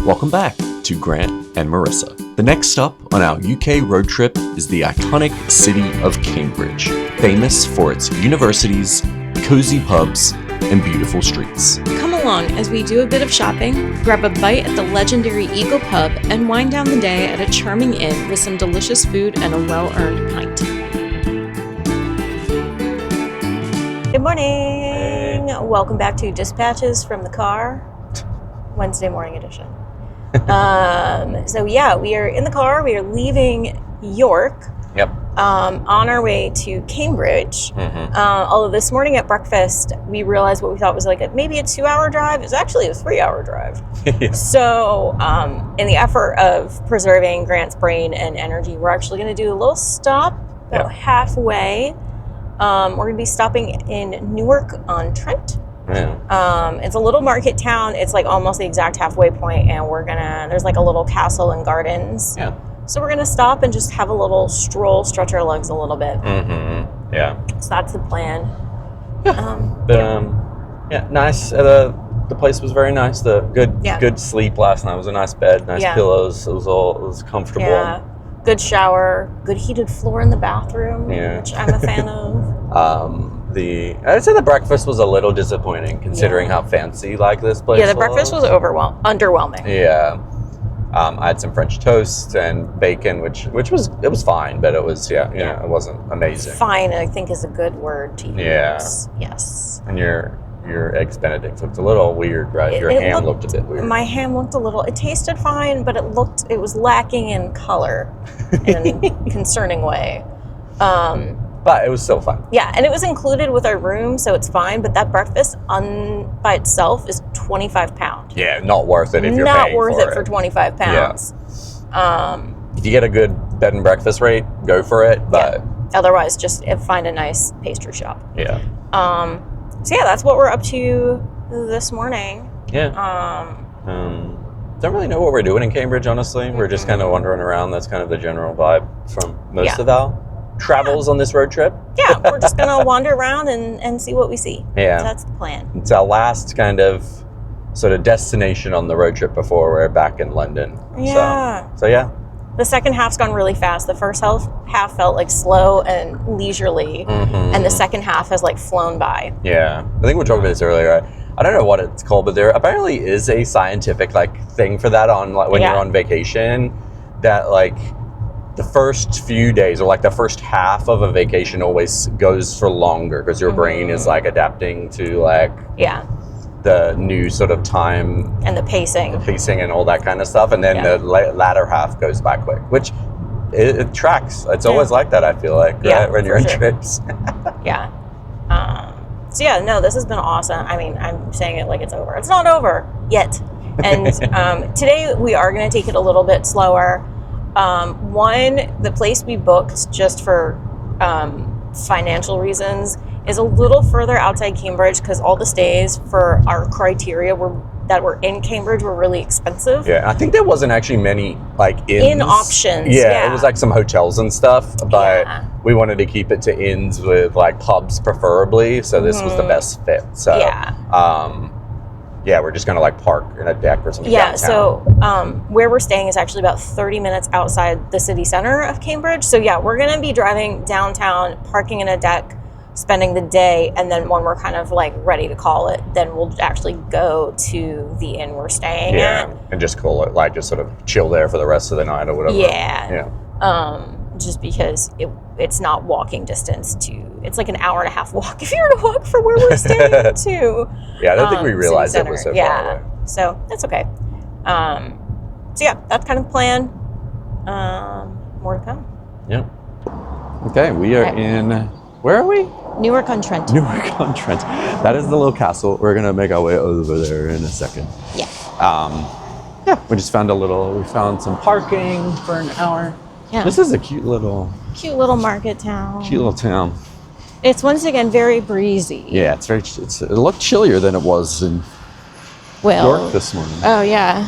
Welcome back to Grant and Marissa. The next stop on our UK road trip is the iconic city of Cambridge, famous for its universities, cozy pubs, and beautiful streets. Come along as we do a bit of shopping, grab a bite at the legendary Eagle Pub, and wind down the day at a charming inn with some delicious food and a well-earned pint. Good morning! Hey. Welcome back to Dispatches from the Car, Wednesday morning edition. So yeah, we are in the car. We are leaving York. Yep. On our way to Cambridge. Although this morning at breakfast, we realized what we thought was like maybe a 2-hour drive. It's actually a 3-hour drive. Yeah. So in the effort of preserving Grant's brain and energy, we're actually going to do a little stop about halfway. We're going to be stopping in Newark-on-Trent. Yeah. It's a little market town. It's like almost the exact halfway point, and there's like a little castle and gardens. Yeah. So we're going to stop and just have a little stroll, stretch our legs a little bit. Mm-hmm. Yeah. So that's the plan. Yeah. Nice. The place was very nice. Good sleep last night. It was a nice bed, nice pillows. It was comfortable. Yeah. Good shower, good heated floor in the bathroom, which I'm a fan of. I'd say the breakfast was a little disappointing considering how fancy this place was. Yeah, the breakfast was underwhelming. Yeah. I had some French toast and bacon, which was fine, but it was it wasn't amazing. Fine, I think, is a good word to use. Yeah. Yes. And your eggs Benedict looked a little weird, right? Your ham looked a bit weird. My ham looked a little. It tasted fine, but it was lacking in color in a concerning way. But it was still fun. Yeah, and it was included with our room, so it's fine. But that breakfast by itself is £25. Yeah, not worth it if you're paying for it. Not worth it for £25. Yeah. If you get a good bed and breakfast rate, go for it. But otherwise, just find a nice pastry shop. Yeah. So yeah, that's what we're up to this morning. Yeah. Don't really know what we're doing in Cambridge, honestly. We're just kind of wandering around. That's kind of the general vibe from most of our travels on this road trip. Yeah, we're just gonna wander around and see what we see. Yeah. So that's the plan. It's our last kind of sort of destination on the road trip before we're back in London. Yeah. So yeah. The second half's gone really fast. The first half felt like slow and leisurely, and the second half has flown by. Yeah, I think we were talking about this earlier. I don't know what it's called, but there apparently is a scientific thing for that on when you're on vacation, that the first few days or the first half of a vacation always goes for longer because your brain is adapting to the new sort of time and the pacing and all that kind of stuff, and then the latter half goes by quick, which it tracks. It's always like that, I feel like, right? When you're in trips. Yeah. So yeah, no, this has been awesome. I mean, I'm saying it like it's over. It's not over yet. And today we are going to take it a little bit slower. The place we booked just for financial reasons is a little further outside Cambridge because all the stays for our criteria that were in Cambridge were really expensive. Yeah, I think there wasn't actually many inns. Inn options. Yeah, it was some hotels and stuff, but we wanted to keep it to inns with pubs preferably, so this was the best fit. So we're just gonna park in a deck or something. Yeah, downtown. so where we're staying is actually about 30 minutes outside the city center of Cambridge. So yeah, we're gonna be driving downtown, parking in a deck, spending the day, and then when we're kind of ready to call it, then we'll actually go to the inn we're staying at. And just call it, just sort of chill there for the rest of the night or whatever. Yeah. Just because it's not walking distance it's an hour and a half walk if you were to walk from where we're staying to. Yeah, I don't think we realized it was so far away. So that's okay. So yeah, that's kind of the plan. More to come. Yeah. Okay, we are in, where are we? Newark-on-Trent. Newark-on-Trent. That is the little castle. We're going to make our way over there in a second. Yeah. We just found we found some parking for an hour. Yeah. This is a cute little market town. Cute little town. It's once again very breezy. Yeah, it looked chillier than it was in York this morning. Oh yeah.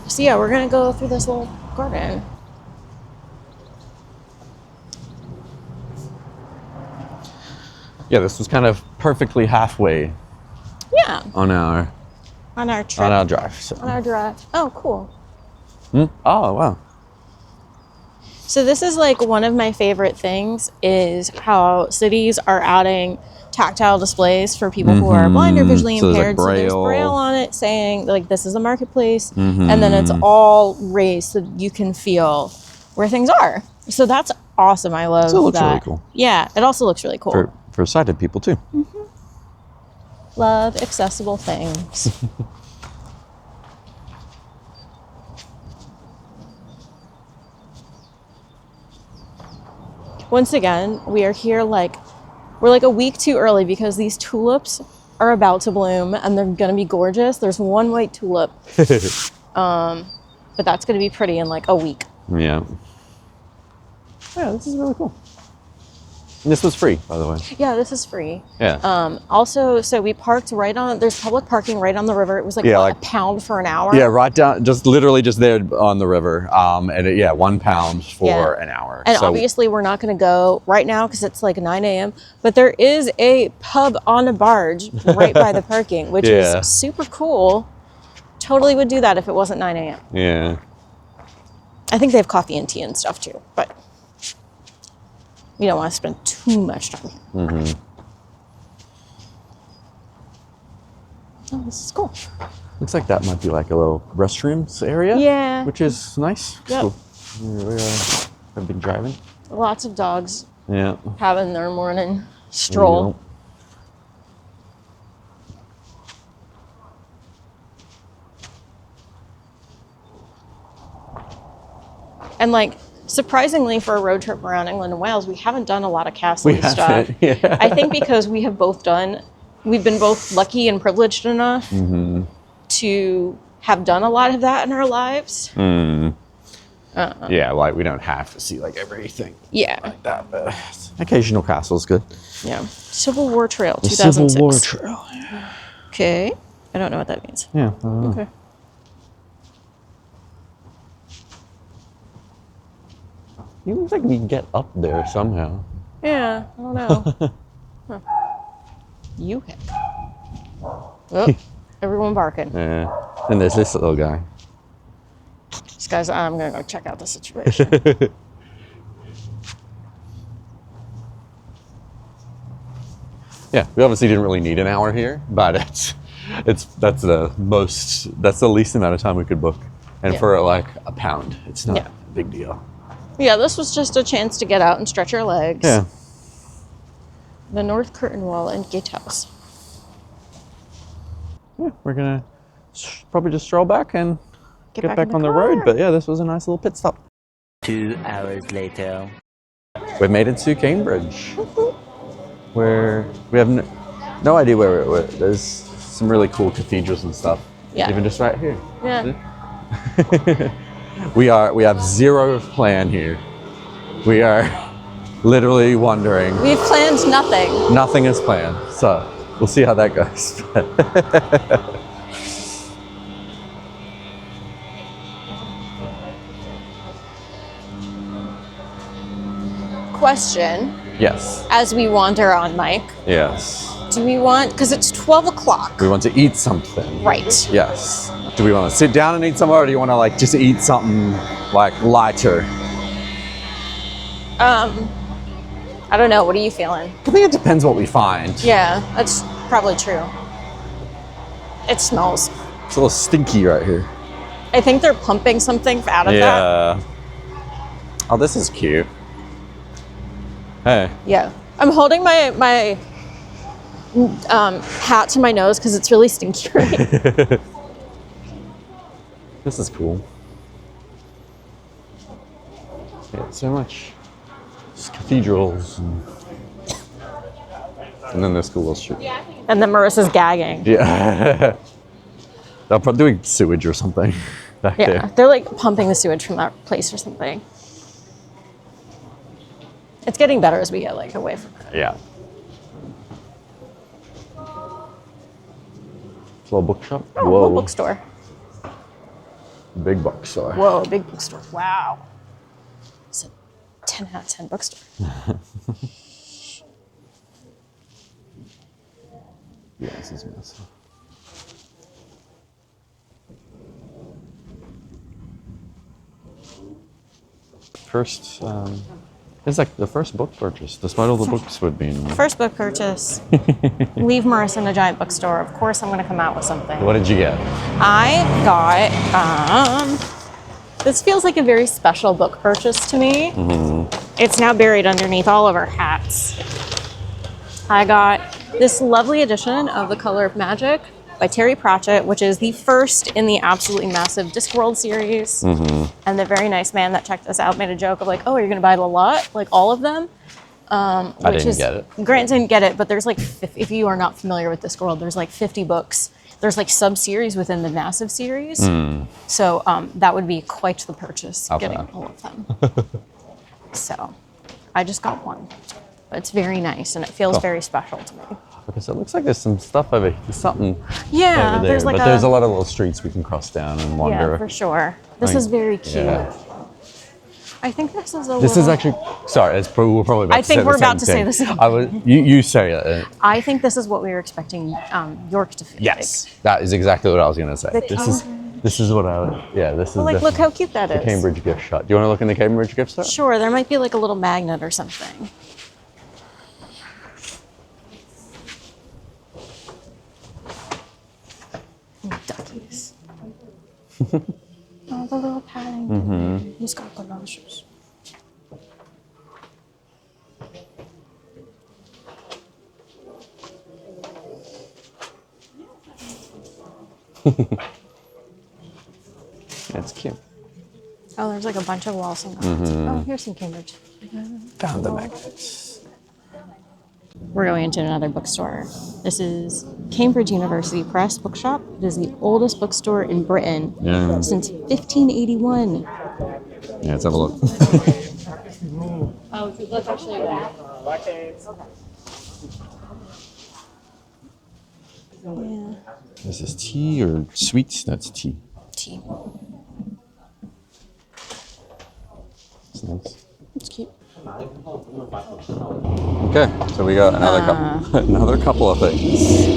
So yeah, we're gonna go through this little garden. Yeah, this was kind of perfectly halfway. Yeah. On our On our trip. On our drive. So. On our drive. Oh, cool. Oh, wow. So this is like one of my favorite things is how cities are adding tactile displays for people who are blind or visually impaired. So there's braille on it saying like this is a marketplace, and then it's all raised so you can feel where things are. So that's awesome. I love that. It looks really cool. Yeah, it also looks really cool. For sighted people too. Love accessible things. Once again, we are here we're like a week too early because these tulips are about to bloom and they're gonna be gorgeous. There's one white tulip, but that's gonna be pretty in like a week. Yeah. Yeah, this is really cool. And this was free, by the way. Yeah, this is free. Yeah. Also, so we parked there's public parking right on the river. It was like £1 for an hour. Yeah, right down, literally just there on the river. And £1 for an hour. And obviously we're not going to go right now because it's like 9 a.m. But there is a pub on a barge right by the parking, which is super cool. Totally would do that if it wasn't 9 a.m. Yeah. I think they have coffee and tea and stuff too, but we don't want to spend too much time. Oh, this is cool. Looks like that might be like a little restrooms area. Yeah. Which is nice. Yep. We have been driving. Lots of dogs. Yeah. Having their morning stroll. And like, surprisingly, for a road trip around England and Wales, we haven't done a lot of castle stuff. Yeah. I think because we've been both lucky and privileged enough to have done a lot of that in our lives. Yeah, like we don't have to see like everything. Yeah. Like that, but occasional castle's good. Yeah. Civil War Trail, The 2006. Civil War Trail. Yeah. Okay. I don't know what that means. Yeah. I don't know. Okay. It looks like we can get up there somehow. Yeah, I don't know. Huh. You hit. Oh, everyone barking. Yeah. And there's this little guy. This guy's, I'm going to go check out the situation. Yeah, we obviously didn't really need an hour here, but that's the least amount of time we could book. And for like £1, it's not a big deal. Yeah, this was just a chance to get out and stretch our legs. Yeah. The North Curtain Wall and Gatehouse. Yeah, we're gonna probably just stroll back and get back on the car. road. But yeah, this was a nice little pit stop. 2 hours later. We've made it to Cambridge, where we have no idea where we're at. There's some really cool cathedrals and stuff. Yeah. Even just right here. Yeah. We have zero plan here. We are literally wondering. We've planned nothing. Nothing is planned, so we'll see how that goes. Question. Yes. As we wander on, Mike. Yes. Do we want, because it's 12 o'clock. We want to eat something. Right. Yes. Do we want to sit down and eat somewhere, or do you want to like just eat something like lighter? I don't know. What are you feeling? I think it depends what we find. Yeah, that's probably true. It smells. It's a little stinky right here. I think they're pumping something out of that. Yeah. Oh, this is cute. Hey. Yeah. I'm holding my hat to my nose because it's really stinky right. This is cool. Yeah, so much. Just cathedrals. And then this cool little street. And then Marissa's gagging. Yeah. They're probably doing sewage or something back Yeah, there. they're like pumping the sewage from that place or something. It's getting better as we get like away from it. Yeah. It's a little bookshop. Oh, Whoa. a bookstore. Big bookstore. Whoa, big bookstore. Wow. It's a 10 out of 10 bookstore. Yeah, this is massive. first. It's like the first book purchase, despite all the books would be in there. First book purchase. Leave Marissa in a giant bookstore. Of course, I'm going to come out with something. What did you get? I got. This feels like a very special book purchase to me. It's now buried underneath all of our hats. I got this lovely edition of The Color of Magic by Terry Pratchett, which is the first in the absolutely massive Discworld series. And the very nice man that checked us out made a joke of like, oh, you're going to buy the lot? Like all of them? I didn't get it. Grant didn't get it, but there's like, if you are not familiar with Discworld, there's like 50 books. There's like sub-series within the massive series. So that would be quite the purchase, getting all of them. So I just got one. But it's very nice, and it feels very special to me. Because it looks like there's some stuff over here, something over there. There's like there's a lot of little streets we can cross down and wander. Yeah, for sure. This is very cute. Yeah. I think this is is actually, sorry, we're probably about I think we're about to say the same thing. You say it. I think this is what we were expecting York to feel Yes, that is exactly what I was going to say. This is what I would, this is like, look how cute that is. The Cambridge gift shop. Do you want to look in the Cambridge gift shop? Sure, there might be like a little magnet or something. Duckies. Oh, the little padding. He's got galoshes. That's cute. Oh, there's like a bunch of walls. Oh, here's some Cambridge. Found the magnets. We're going into another bookstore. This is Cambridge University Press Bookshop. It is the oldest bookstore in Britain since 1581. Yeah, let's have a look. Oh, let's actually go. Yeah. Is this tea or sweet? That's tea. Tea. That's nice. It's cute. Okay, so we got another couple of things.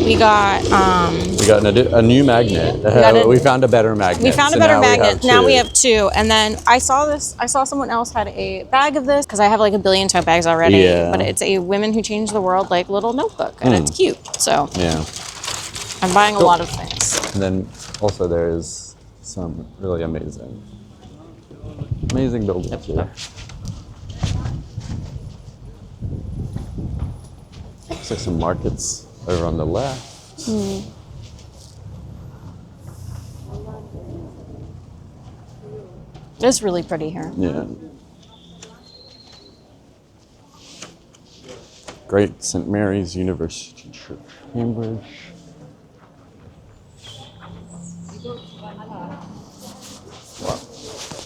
We got a new magnet. We found a better magnet. We found a better magnet. Now we have two. And then I saw someone else had a bag of this because I have like a billion tote bags already. Yeah. But it's a Women Who Changed the World like little notebook, and it's cute. So yeah, I'm buying a lot of things. And then also there is some really amazing buildings here. Looks like some markets over on the left. It's really pretty here. Yeah. Great St. Mary's University Church, Cambridge.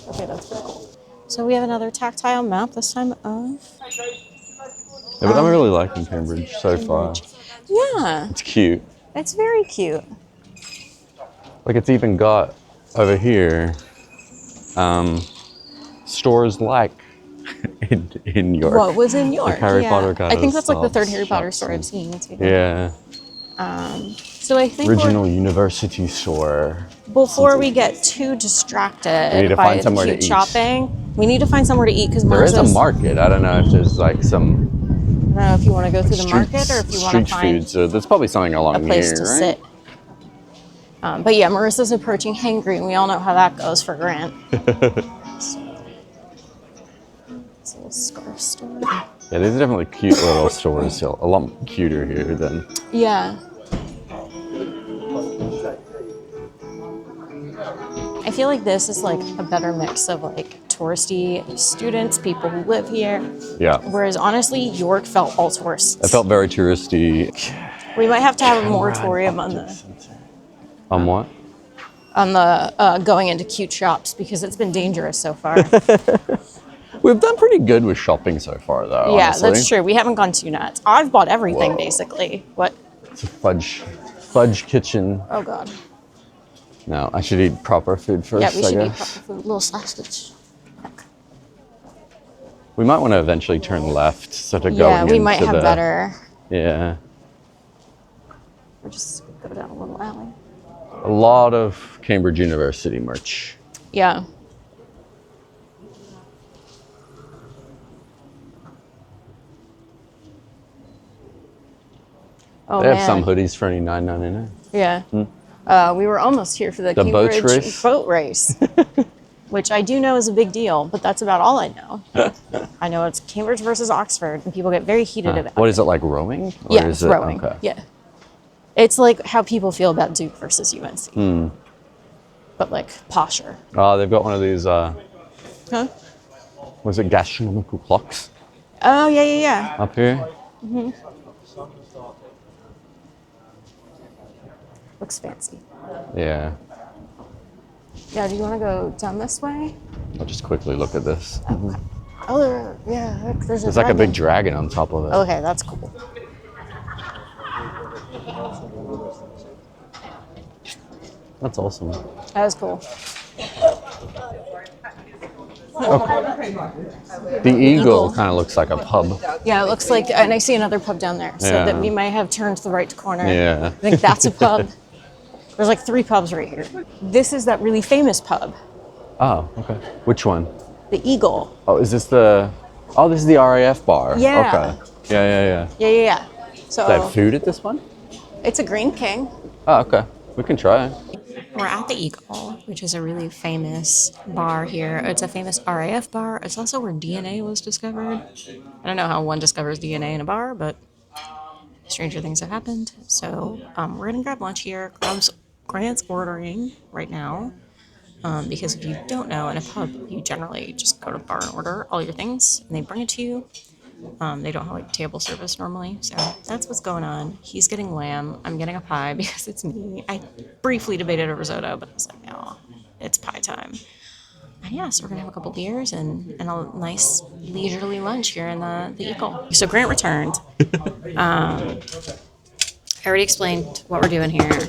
Okay, that's pretty cool. So we have another tactile map, this time of... Yeah, but I'm really liking Cambridge so far. Yeah. It's cute. It's very cute. Like it's even got over here stores like in York. What was in York? Like Harry Potter got I think that's like the third shops Harry Potter and- store I've seen. Too. Yeah. So I think Original university store. before we get too distracted We need to by find the somewhere to cute eat. shopping, we need to find somewhere to eat because There is a market. I don't know if there's like some I don't know if you want to go through the market or if you want to street find food. So there's probably something along a place here, to right? sit. But yeah, Marissa's approaching hangry, and we all know how that goes for Grant. It's a little scarf store. Yeah, these are definitely cute little stores. A lot cuter here than. Yeah. I feel like this is like a better mix of like touristy students, people who live here. Yeah. Whereas honestly, York felt all tourists. It felt very touristy. We might have to have a moratorium on the What? going into cute shops because it's been dangerous so far. We've done pretty good with shopping so far, though. Yeah, honestly. that's true. We haven't gone too nuts. I've bought everything Whoa. basically. What? It's a fudge kitchen. Oh God. No, I should eat proper food first. Yeah, we should I eat guess. proper food. Little sausage. We might want to eventually turn left, sort of Yeah, going we into might have the, better. Yeah, Or just go down a little alley. a lot of Cambridge University merch. Yeah. Oh, they have man. some hoodies for $9.99. Yeah. We were almost here for the boat Cambridge race? boat race, which I do know is a big deal, but that's about all I know. I know it's Cambridge versus Oxford, and people get very heated about What it. is it, like rowing? Or Yeah, is it's rowing. Okay. Yeah. It's like how people feel about Duke versus UNC. But like posher. Oh, they've got one of these, Huh? was it gastronomical clocks Oh, yeah. up here? Looks fancy. Yeah. Yeah, do you want to go down this way? I'll just quickly look at this. Oh, look, there's There's like a big dragon on top of it. Okay, that's cool. That's awesome. That was cool. The Eagle kind of looks like a pub. Yeah, it looks like, and I see another pub down there, so Yeah. that we might have turned to the right corner. Yeah. I think that's a pub. There's like 3 pubs right here. This is that really famous pub, Oh, okay. Which one? the Eagle. Oh, is this the... Oh, this is the RAF bar. Yeah. Okay. Yeah. Yeah. So Do they have food at this one? it's a Green King. Oh, okay. We can try it. We're at the Eagle, which is a really famous bar here. It's a famous RAF bar. It's also where DNA was discovered. I don't know how one discovers DNA in a bar, but stranger things have happened. So we're gonna grab lunch here. Grant's ordering right now. Because if you don't know, in a pub, you generally just go to the bar and order all your things, and they bring it to you. They don't have like table service normally, so that's what's going on. He's getting lamb. I'm getting a pie because it's me. I briefly debated a risotto, but I was like, no, it's pie time. And yeah, so we're gonna have a couple beers and a nice leisurely lunch here in the Eagle. So Grant returned. I already explained what we're doing here.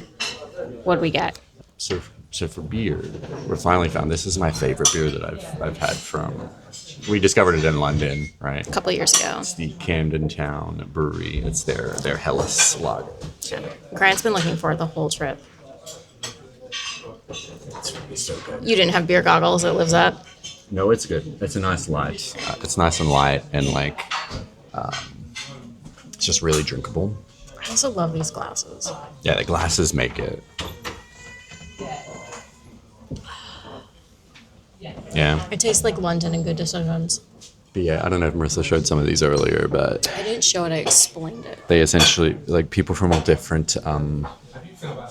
What'd we get? So for beer, we finally found this is my favorite beer that I've had from. We discovered it in London, right? A couple of years ago. It's the Camden Town Brewery. It's their Helles lager. Grant's been looking for it the whole trip. It's so good. You didn't have beer goggles. It lives up. No, it's good. It's a nice light. It's nice and light and like, it's just really drinkable. I also love these glasses. Yeah, the glasses make it. Yeah. It tastes like London and good decisions. But yeah, I don't know if Marissa showed some of these earlier, but I didn't show it. I explained it. they essentially, like people from all different,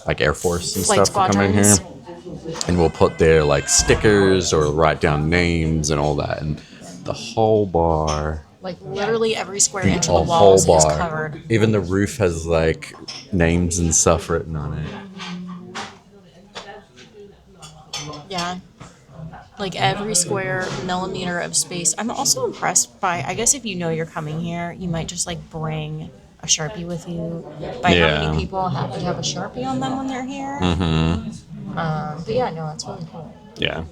like Air Force and Flight stuff will come in here. squadrons. And we'll put their like stickers or write down names and all that. And the whole bar, Like literally every square inch the of the whole walls is bar, covered. even the roof has like names and stuff written on it. Yeah. Like every square millimeter of space. I'm also impressed by, I guess if you know you're coming here, you might just like bring a Sharpie with you. By how Yeah. many people have to have a Sharpie on them when they're here. But yeah, no, that's really cool. Yeah.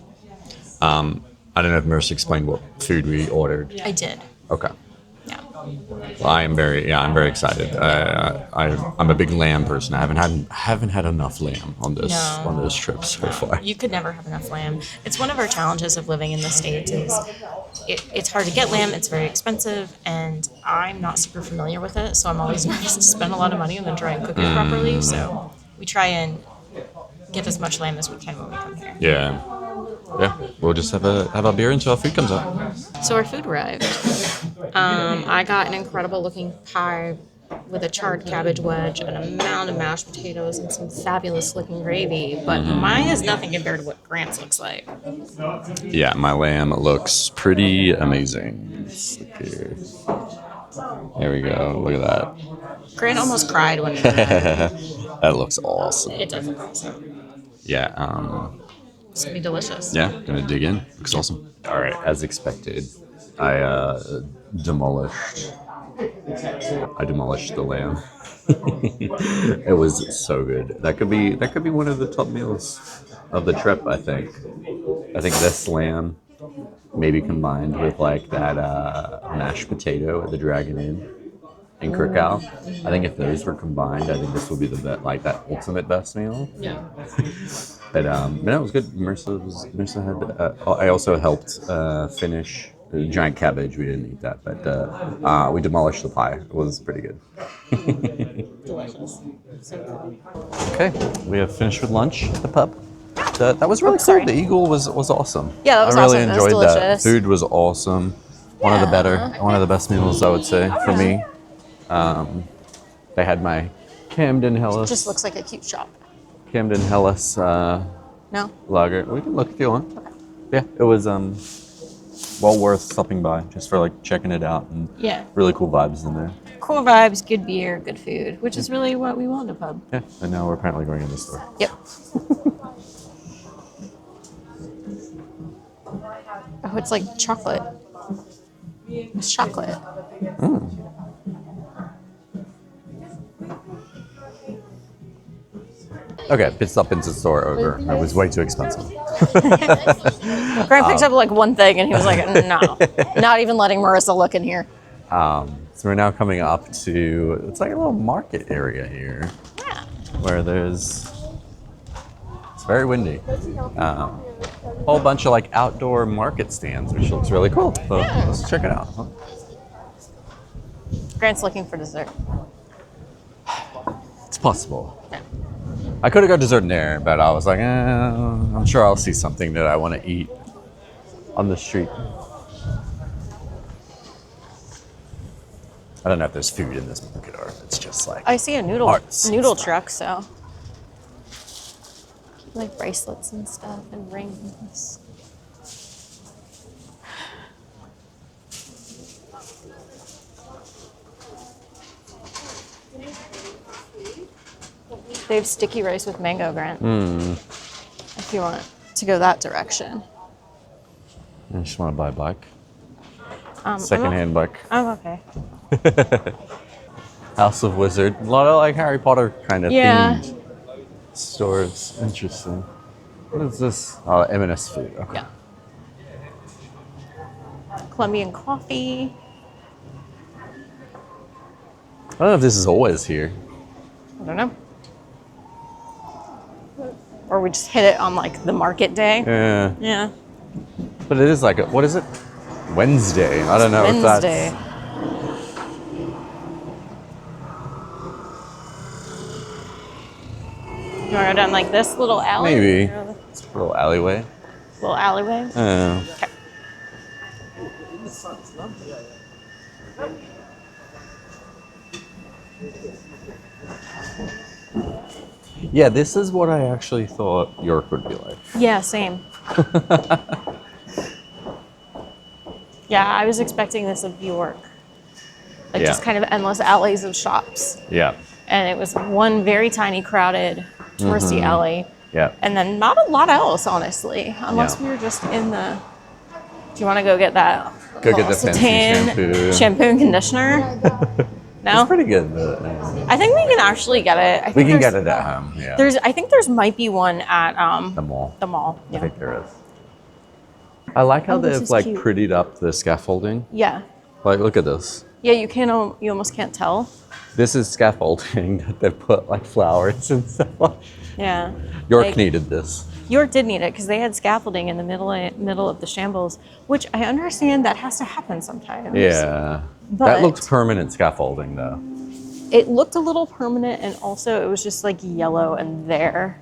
I don't know if Marissa explained what food we ordered. I did. Okay. Yeah. Well, I'm very excited. I'm a big lamb person. I haven't had enough lamb on this trip so far. You could never have enough lamb. It's one of our challenges of living in the States is it's hard to get lamb, it's very expensive, and I'm not super familiar with it, so I'm always nervous to spend a lot of money and then try and cook it properly. So we try and get as much lamb as we can when we come here. Yeah. We'll just have a beer until our food comes out. So our food arrived. I got an incredible looking pie with a charred cabbage wedge and a mound of mashed potatoes and some fabulous looking gravy, but mine is nothing compared to what Grant's looks like. Yeah, my lamb looks pretty amazing. Let's look here. There we go. Look at that. Grant almost cried when it arrived. That looks awesome. It does look awesome. Yeah. It's gonna be delicious. Yeah, gonna dig in. Looks awesome. All right, as expected, I demolished the lamb. It was so good. That could be one of the top meals of the trip. I think this lamb, maybe combined with like that mashed potato at the Dragon Inn in Krakow. I think if those were combined, I think this would be that ultimate best meal. Yeah. But no, it was good. Marissa had. I also helped finish The giant cabbage, we didn't eat that, but we demolished the pie. It was pretty good. Delicious. So good. Okay, we have finished with lunch at the pub. That was really cool. sorry. The Eagle was awesome. Yeah, that was I really awesome. It was enjoyed that. delicious. Food was awesome. One of the best meals, I would say, for me. They had my Camden Hellas. Just looks like a cute shop. Camden Hellas No? lager. We can look if you want. Okay. Yeah, it was well worth stopping by just for like checking it out and really cool vibes in there. Cool vibes, good beer, good food, which is really what we want in a pub. Yeah, and now we're apparently going in the store. Yep. Oh, it's like chocolate. It's chocolate. Okay, pit stop into the store over. It was way too expensive. Grant picked up like one thing and he was like, no, not even letting Marissa look in here. So we're now coming up to, it's like a little market area here. Yeah. Where it's very windy. A whole bunch of like outdoor market stands, which looks really cool. So let's check it out. Grant's looking for dessert. It's possible. I could have got dessert in there, but I was like, I'm sure I'll see something that I want to eat on the street. I don't know if there's food in this market or if it's just like I see a noodle truck, so like bracelets and stuff and rings. They have sticky rice with mango, Grant. If you want to go that direction. I just want to buy a bike. Secondhand Secondhand bike. I'm okay. House of Wizard. A lot of like Harry Potter kind of themed stores. Interesting. What is this? Oh, M&S food. Okay. Yeah. Colombian coffee. I don't know if this is always here. I don't know. Or we just hit it on like the market day. Yeah. Yeah. But it is like, what is it? Wednesday. I don't know Wednesday. if that's... You want to go down like this little alley? Maybe. It's a little alleyway. Little alleyway? Okay. Yeah, this is what I actually thought York would be like. Yeah, same. Yeah, I was expecting this of York. Like just kind of endless alleys of shops. Yeah. And it was one very tiny, crowded, touristy alley. Yeah. And then not a lot else, honestly, unless we were just in the... Do you want to go get that? Go get the fancy shampoo. Shampoo and conditioner? No? It's pretty good. I think we can actually get it. We can get it at home, yeah. I think there's might be one at the mall. The mall, I think there is. I like how they've like prettied up the scaffolding. Yeah. Like, look at this. Yeah, you almost can't tell. This is scaffolding that they've put like flowers and stuff on. Yeah. York needed this. York did need it because they had scaffolding in the middle of the shambles, which I understand that has to happen sometimes. Yeah. But that looks permanent scaffolding though. It looked a little permanent, and also it was just like yellow and there.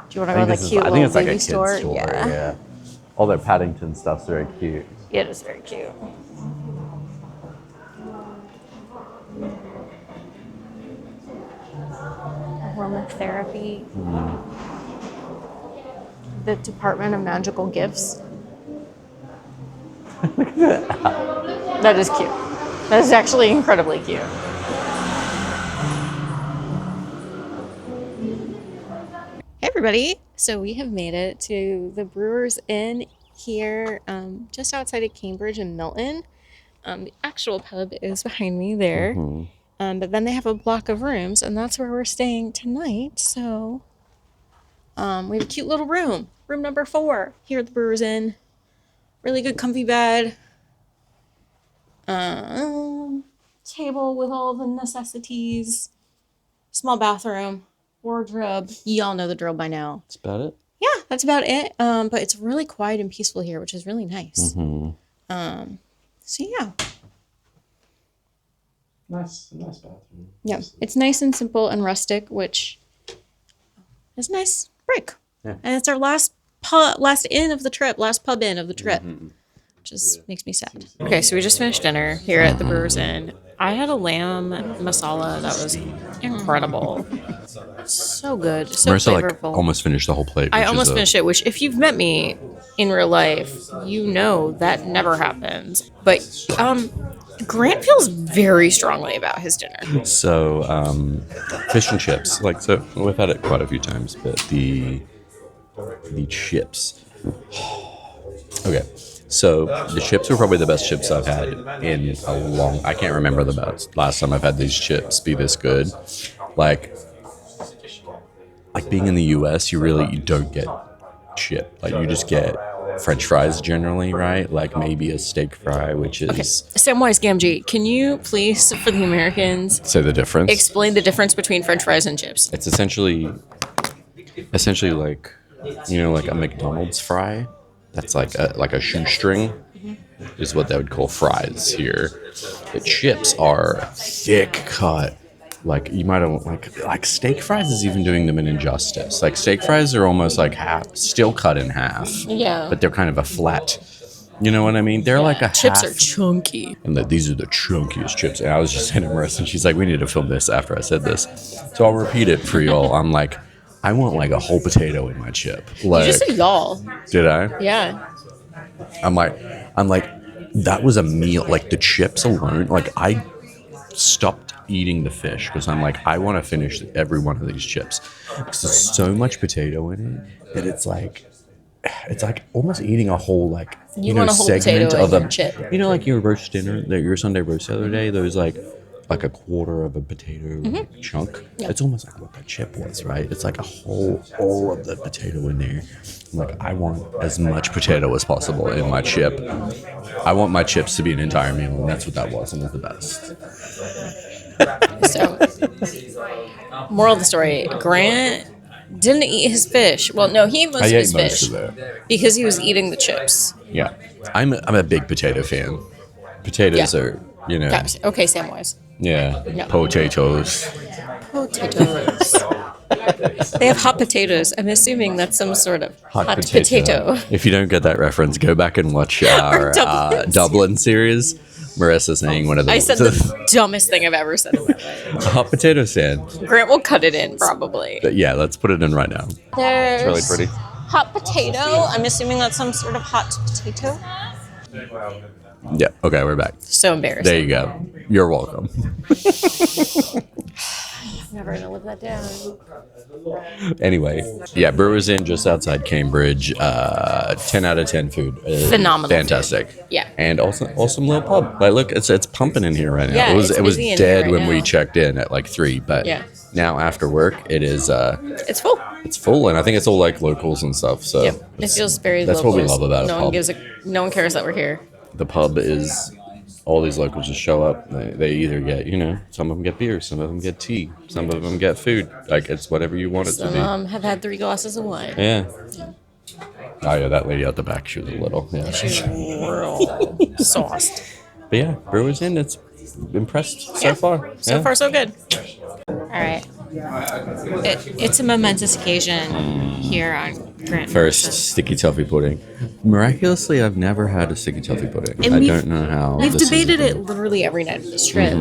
Do you want to go to the cute little it's like a baby kid's store? Yeah. All their Paddington stuff's very cute. It is very cute. Aromatherapy. The Department of Magical Gifts. Look at that. That is cute. That is actually incredibly cute. Hey everybody. So we have made it to the Brewers Inn here just outside of Cambridge and Milton. The actual pub is behind me there. But then they have a block of rooms, and that's where we're staying tonight. So we have a cute little room. Room number 4 here at the Brewers Inn. Really good comfy bed. Table with all the necessities. Small bathroom. Wardrobe. You all know the drill by now. That's about it? Yeah, that's about it. But it's really quiet and peaceful here, which is really nice. So yeah. Nice bathroom. Yeah, it's nice and simple and rustic, which is a nice break. Yeah. And it's our last inn of the trip, last pub inn of the trip, which just makes me sad. Okay, so we just finished dinner here at the Brewers Inn. I had a lamb masala that was incredible. So good, so Marissa flavorful. almost finished the whole plate. I almost finished it, which if you've met me in real life, you know that never happens. But Grant feels very strongly about his dinner. So, fish and chips. So we've had it quite a few times, but the chips. Okay, so the chips were probably the best chips I've had in a long. I can't remember the last time I've had these chips be this good. Like being in the U.S., you don't get chip. You just get French fries generally, right? Maybe a steak fry, which is... Okay. Samwise Gamgee, can you please, for the Americans... Say the difference? Explain the difference between French fries and chips. It's essentially like a McDonald's fry. That's like a shoestring, is what they would call fries here. The chips are thick cut. You might have like steak fries is even doing them an injustice. Steak fries are almost still cut in half. Yeah. But they're kind of a flat. You know what I mean? They're like a chips half. Are chunky. And these are the chunkiest chips. And I was just saying to Marissa, and she's like, we need to film this after I said this. So I'll repeat it for y'all. I'm like, I want a whole potato in my chip. You just said y'all. Did I? Yeah. I'm like, that was a meal. The chips alone, I stopped eating the fish because I'm like, I want to finish every one of these chips because there's so much potato in it that it's like almost eating a whole segment of a chip. Your roast dinner, your Sunday roast the other day. There was like a quarter of a potato chunk. Yep. It's almost like what that chip was, right? It's like all of the potato in there. I'm like, I want as much potato as possible in my chip. I want my chips to be an entire meal, and that's what that was, and it was the best. So, moral of the story: Grant didn't eat his fish. Well, no, he ate most of his fish because he was eating the chips. Yeah, I'm a big potato fan. Potatoes are, Okay, Samwise. Yeah, no. Potatoes. They have hot potatoes. I'm assuming that's some sort of hot potato. If you don't get that reference, go back and watch our Dublin series. Marissa saying one of those. I said the dumbest thing I've ever said in my life. Hot potato stand. Grant will cut it in, probably. But yeah, let's put it in right now. There's it's really pretty. Hot potato. I'm assuming that's some sort of hot potato. Yeah, okay, we're back. So embarrassing. There you go. You're welcome. Never gonna live that down. Anyway, yeah, Brewers Inn just outside Cambridge. 10 out of 10 food. Phenomenal. Fantastic. Food. Yeah. And awesome little pub. Look, it's pumping in here right now. Yeah, it was dead when we now. checked in at 3, but now after work it is. It's full. It's full, and I think it's all locals and stuff. So it feels very. That's locals. what we love about no a one pub. No one cares that we're here. The pub is. All these locals just show up. They either get, some of them get beer, some of them get tea, some of them get food. It's whatever you want it to be. Some have had 3 glasses of wine. Yeah. Oh yeah, that lady out the back, she was a little. Yeah. She's real sauced. But yeah, Brewers Inn, it's impressed so far. So far, so good. All right. It's a momentous occasion here on Grant. First, sticky toffee pudding. Miraculously, I've never had a sticky toffee pudding. And I don't know how. We've debated it literally every night of this trip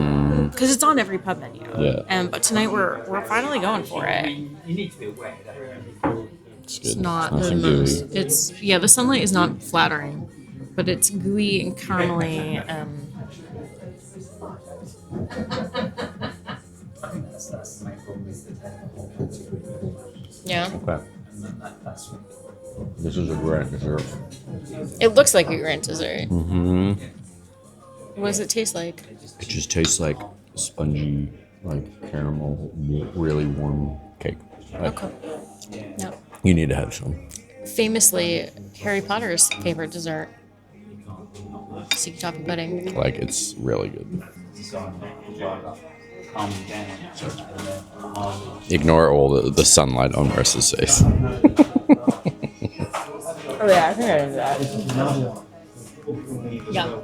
because it's on every pub menu. Yeah. But tonight we're finally going for it. It's not the most. The sunlight is not flattering, but it's gooey and caramely. Yeah. Okay. This is a Grant dessert. It looks like a Grant dessert. Mm-hmm. What does it taste like? It just tastes like spongy, caramel, really warm cake. Okay. No. You need to have some. Famously, Harry Potter's favorite dessert. Sticky toffee pudding. It's really good. Ignore all the sunlight on Marissa's face. Oh yeah, I think I did that. Yeah.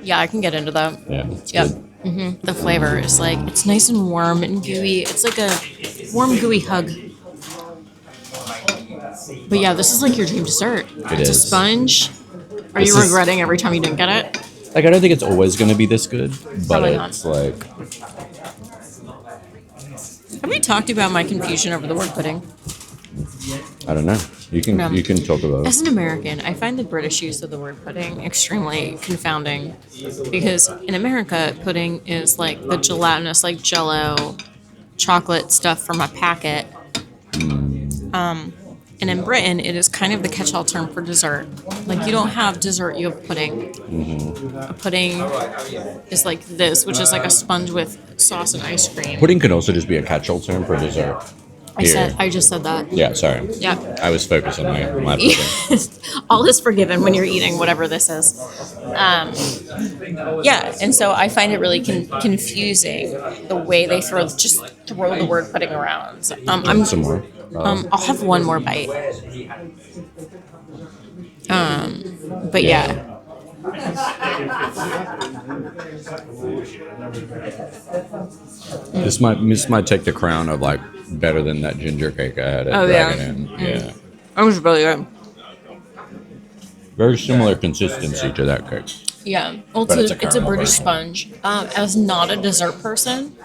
Yeah, I can get into that. Yeah. Yep. The flavor is like, it's nice and warm and gooey. It's like a warm, gooey hug. But yeah, this is like your dream dessert. It's a sponge. Are you regretting every time you didn't get it? Like, I don't think it's always going to be this good, but Probably it's like... Have we talked about my confusion over the word pudding? I don't know. You can talk about it. As an American, I find the British use of the word pudding extremely confounding because in America, pudding is like the gelatinous, like Jell-O, chocolate stuff from a packet. And in Britain, it is kind of the catch-all term for dessert. Like, you don't have dessert, you have pudding. A pudding is like this, which is like a sponge with sauce and ice cream. Pudding can also just be a catch-all term for dessert. I just said that. Yeah, sorry. Yeah. I was focused on my pudding. All is forgiven when you're eating whatever this is. Yeah, and so I find it really confusing the way they throw the word pudding around. Some more. I'll have one more bite. But yeah. This might take the crown of like better than that ginger cake I had at Dragon Inn. Yeah. It was really good. Very similar consistency to that cake. Yeah. Well, it's a British sponge. As not a dessert person,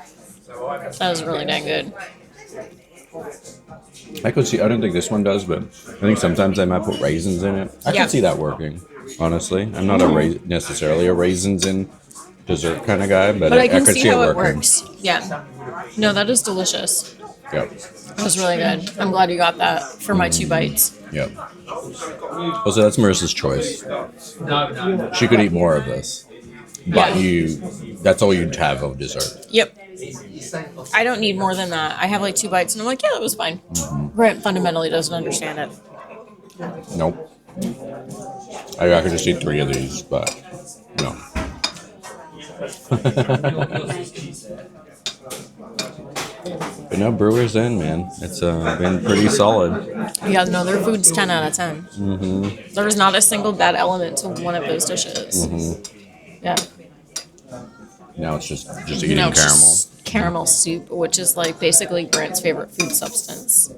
that was really dang good. I could see. I don't think this one does, but I think sometimes they might put raisins in it. I could see that working. Honestly, I'm not necessarily a raisins in dessert kind of guy, but I can could see see how it working. works. Yeah. No, that is delicious. Yep. It was really good. I'm glad you got that for my 2 bites. Yep. Also, that's Marissa's choice. She could eat more of this, but that's all you'd have of dessert. Yep. I don't need more than that. I have like 2 bites, and I'm like, yeah, that was fine. Grant fundamentally doesn't understand it. Nope. I could just eat 3 of these, but no. But no, Brewers Inn, man. It's been pretty solid. Yeah, no, their food's 10 out of 10. Mm-hmm. There's not a single bad element to one of those dishes. Mm-hmm. Yeah. Now it's just eating caramel. Just caramel soup, which is like basically Grant's favorite food substance.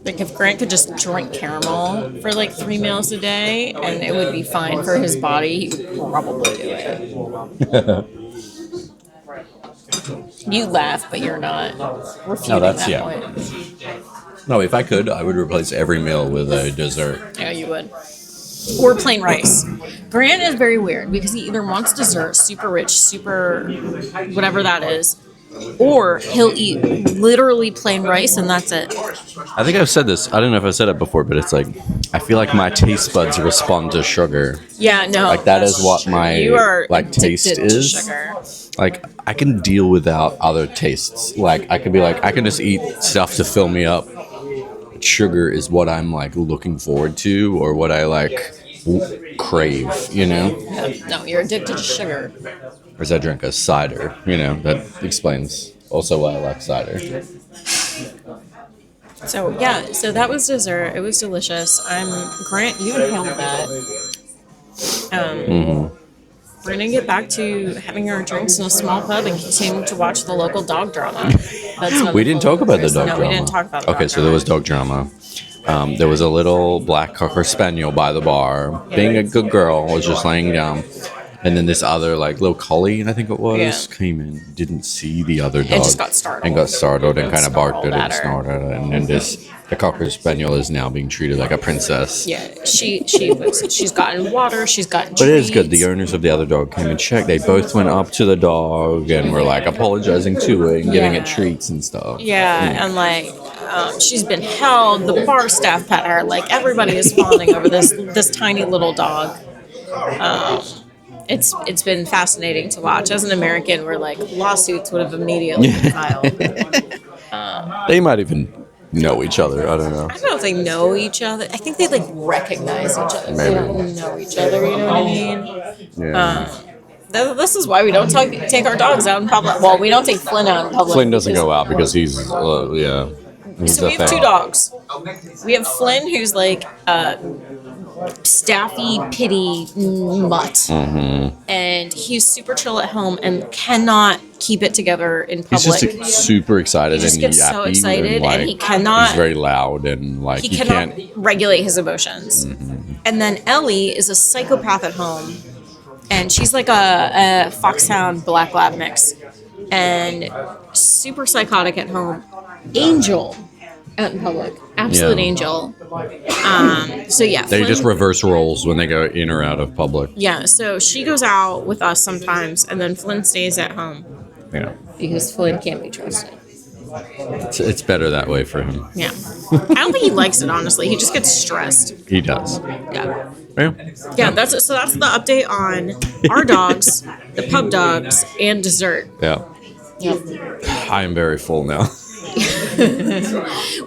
Like if Grant could just drink caramel for like 3 meals a day and it would be fine for his body, he would probably do it. You laugh, but you're not refuting that point. No, if I could, I would replace every meal with a dessert. Yeah, you would. Or plain rice. Grant is very weird because he either wants dessert, super rich, super whatever that is, or he'll eat literally plain rice and that's it. I think I've said this. I don't know if I've said it before, but it's like I feel like my taste buds respond to sugar. Yeah, no. Like that is what my taste is. Sugar. Like I can deal without other tastes. Like I could be like I can just eat stuff to fill me up. Sugar is what I'm like looking forward to or what I like crave, you know? No, you're addicted to sugar. Or as I drink a cider, you know, that explains also why I like cider. So that was dessert. It was delicious. Grant, you inhaled that. We're gonna get back to having our drinks in a small pub and continue to watch the local dog drama. We didn't talk about the dog drama. No, we didn't talk about Okay, so there was dog drama. There was a little black cocker spaniel by the bar, being a good girl, was just laying down. And then this other, like, little collie, I think it was, came in, didn't see the other dog. And just got startled. And kind of barked at it and snorted at it. And then the cocker spaniel is now being treated like a princess. Yeah, she's gotten water, she's gotten treats. But it is good. The owners of the other dog came and checked. They both went up to the dog and were, like, apologizing to it and giving it treats and stuff. Yeah, and, like, she's been held. The bar staff pet her. Like, everybody is fawning over this tiny little dog. It's been fascinating to watch. As an American, we're like, lawsuits would have immediately been filed. They might even know each other. I don't know. I don't know if they know each other. I think they like recognize each other. Maybe. They don't know each other. You know what I mean? Yeah. This is why we don't take our dogs out in public. Well, we don't take Flynn out in public. Flynn doesn't go out because he's He's so we have 2 dogs. We have Flynn, who's like staffy pity mutt, and he's super chill at home and cannot keep it together in public. He's just super excited. He just and gets yappy so excited, and, like, and he cannot. He's very loud and like He he cannot can't. regulate his emotions. And then Ellie is a psychopath at home, and she's like a foxhound black lab mix, and super psychotic at home. Angel out in public, absolute angel. So yeah, They Flynn, just reverse roles when they go in or out of public. yeah. So she goes out with us sometimes, and then Flynn stays at home Yeah, because Flynn can't be trusted. it's better that way for him. Yeah, I don't think he likes it, honestly. He just gets stressed. He does. Yeah. Yeah. Yeah, that's it. So that's the update on our dogs, the pub dogs, and dessert. Yeah. Yep. I am very full now.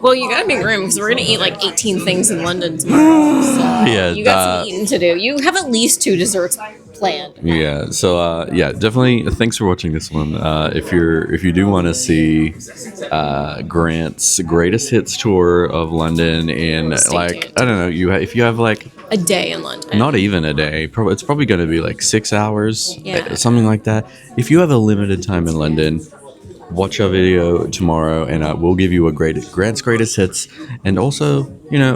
Well, you gotta make room because we're gonna eat like 18 things in London tomorrow. So Yeah, you got some eating to do. You have at least 2 desserts planned. Yeah. So yeah, definitely. Thanks for watching this one. If you do want to see Grant's greatest hits tour of London in Stay tuned. I don't know, if you have like A day in London. not even a day, it's probably going to be like 6 hours, Yeah. something like that. If you have a limited time in London, watch our video tomorrow, and we'll give you Grant's greatest hits, and also,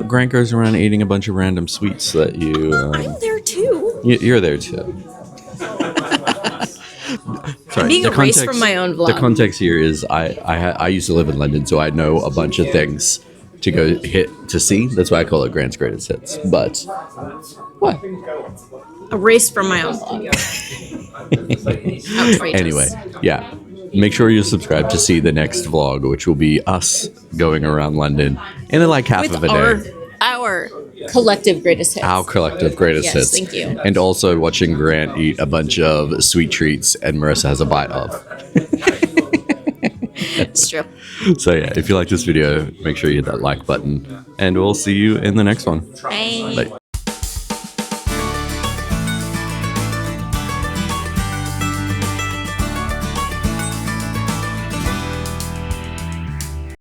Grant goes around eating a bunch of random sweets that you. I'm there too. You're there too. Sorry, I'm being erased from my own vlog. The context here is I used to live in London, so I know a bunch of things to go to see. That's why I call it Grant's greatest hits. But what? Erased from my own vlog. Outrageous. Anyway, yeah. Make sure you subscribe to see the next vlog, which will be us going around London in like half With of a day. our collective greatest hits. Our collective greatest Yes, hits. thank you. And also watching Grant eat a bunch of sweet treats and Marissa has a bite of. It's true. So yeah, if you like this video, make sure you hit that like button, and we'll see you in the next one. Bye. Bye.